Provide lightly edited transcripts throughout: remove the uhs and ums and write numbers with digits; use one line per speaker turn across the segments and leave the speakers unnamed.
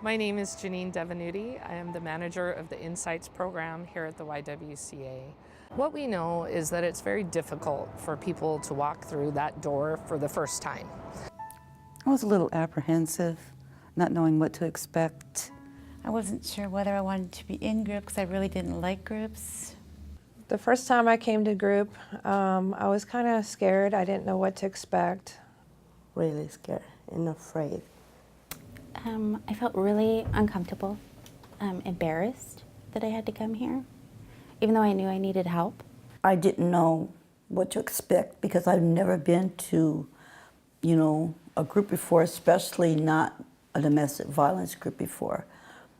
My name is Janine Devenuti. I am the manager of the Insights program here at the YWCA. What we know is that it's very difficult for people to walk through that door for the first time.
I was a little apprehensive, not knowing what to expect.
I wasn't sure whether I wanted to be in group because I really didn't like groups.
The first time I came to group, I was kind of scared. I didn't know what to expect.
Really scared and afraid.
I felt really uncomfortable, embarrassed that I had to come here, even though I knew I needed help.
I didn't know what to expect because I've never been to, a group before, especially not a domestic violence group before.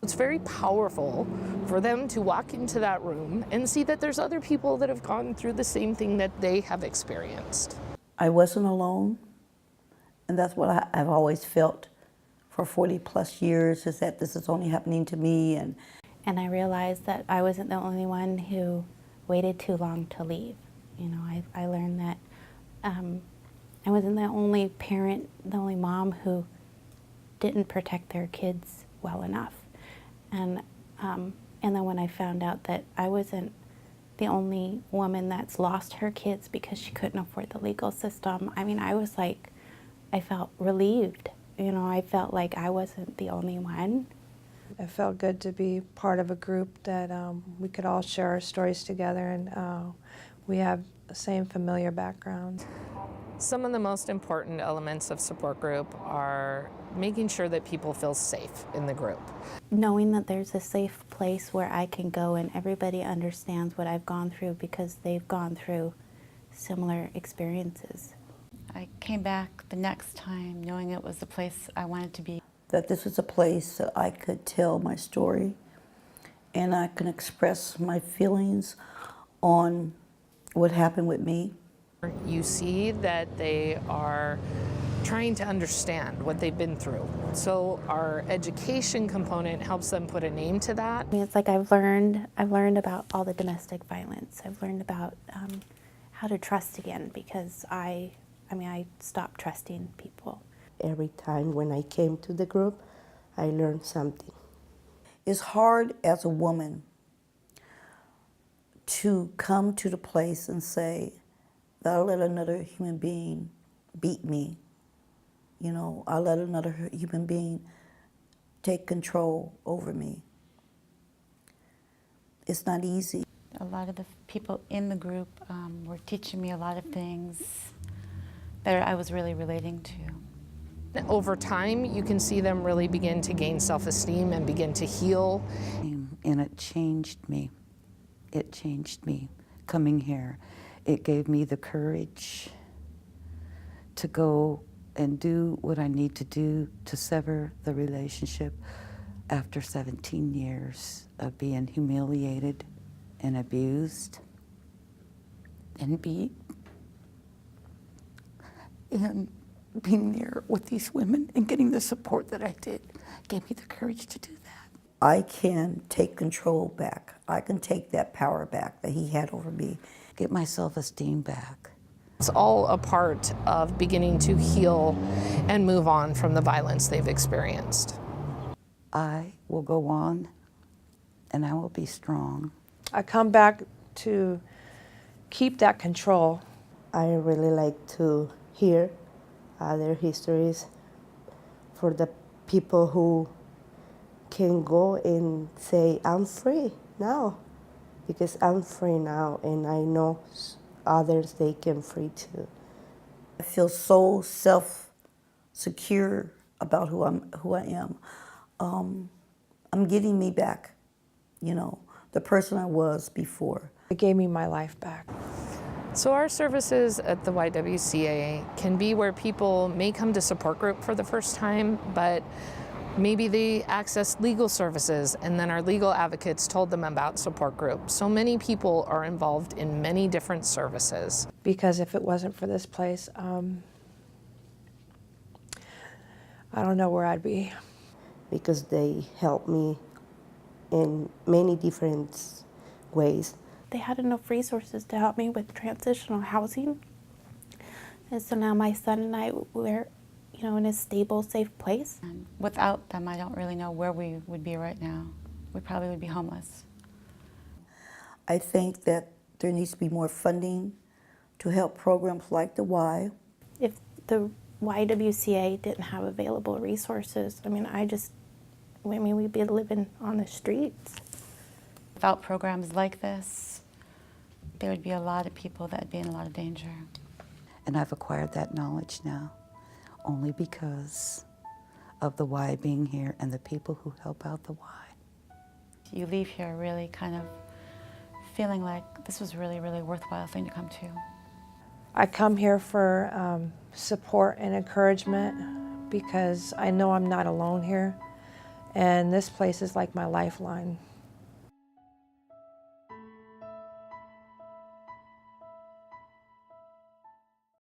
It's very powerful for them to walk into that room and see that there's other people that have gone through the same thing that they have experienced.
I wasn't alone, and that's what I've always felt for 40 plus years, is that this is only happening to me. And
I realized that I wasn't the only one who waited too long to leave. I learned that I wasn't the only parent, the only mom who didn't protect their kids well enough. And then when I found out that I wasn't the only woman that's lost her kids because she couldn't afford the legal system, I was like, I felt relieved. I felt like I wasn't the only one.
It felt good to be part of a group that we could all share our stories together, and we have the same familiar background.
Some of the most important elements of support group are making sure that people feel safe in the group.
Knowing that there's a safe place where I can go and everybody understands what I've gone through because they've gone through similar experiences. I came back the next time knowing it was the place I wanted to be.
that this was a place that I could tell my story and I can express my feelings on what happened with me.
You see that they are trying to understand what they've been through. So our education component helps them put a name to that.
It's like I've learned about all the domestic violence. I've learned about how to trust again because I stopped trusting people.
Every time when I came to the group, I learned something. It's hard as a woman to come to the place and say, I'll let another human being beat me. I'll let another human being take control over me. It's not easy.
A lot of the people in the group were teaching me a lot of things that I was really relating to.
Over time, you can see them really begin to gain self-esteem and begin to heal.
And it changed me. It changed me coming here. It gave me the courage to go and do what I need to do to sever the relationship after 17 years of being humiliated and abused and beat and being there with these women and getting the support that I did gave me the courage to do that.
I can take control back. I can take that power back that he had over me.
Get my self-esteem back.
It's all a part of beginning to heal and move on from the violence they've experienced.
I will go on and I will be strong.
I come back to keep that control.
I really like to hear other histories for the people who can go and say, I'm free now, because I'm free now and I know others, they can free too. I feel so self-secure about who I am. I'm getting me back, the person I was before.
It gave me my life back.
So our services at the YWCA can be where people may come to support group for the first time, but maybe they access legal services and then our legal advocates told them about support group. So many people are involved in many different services.
Because if it wasn't for this place, I don't know where I'd be.
Because they helped me in many different ways.
They had enough resources to help me with transitional housing. And so now my son and I, you know, in a stable, safe place.
And without them, I don't really know where we would be right now. We probably would be homeless.
I think that there needs to be more funding to help programs like the Y.
If the YWCA didn't have available resources, I mean, we'd be living on the streets.
Without programs like this, there would be a lot of people that would be in a lot of danger.
And I've acquired that knowledge now only because of the Y being here and the people who help out the Y.
You leave here really kind of feeling like this was really, really worthwhile thing to come to.
I come here for support and encouragement because I know I'm not alone here, and this place is like my lifeline.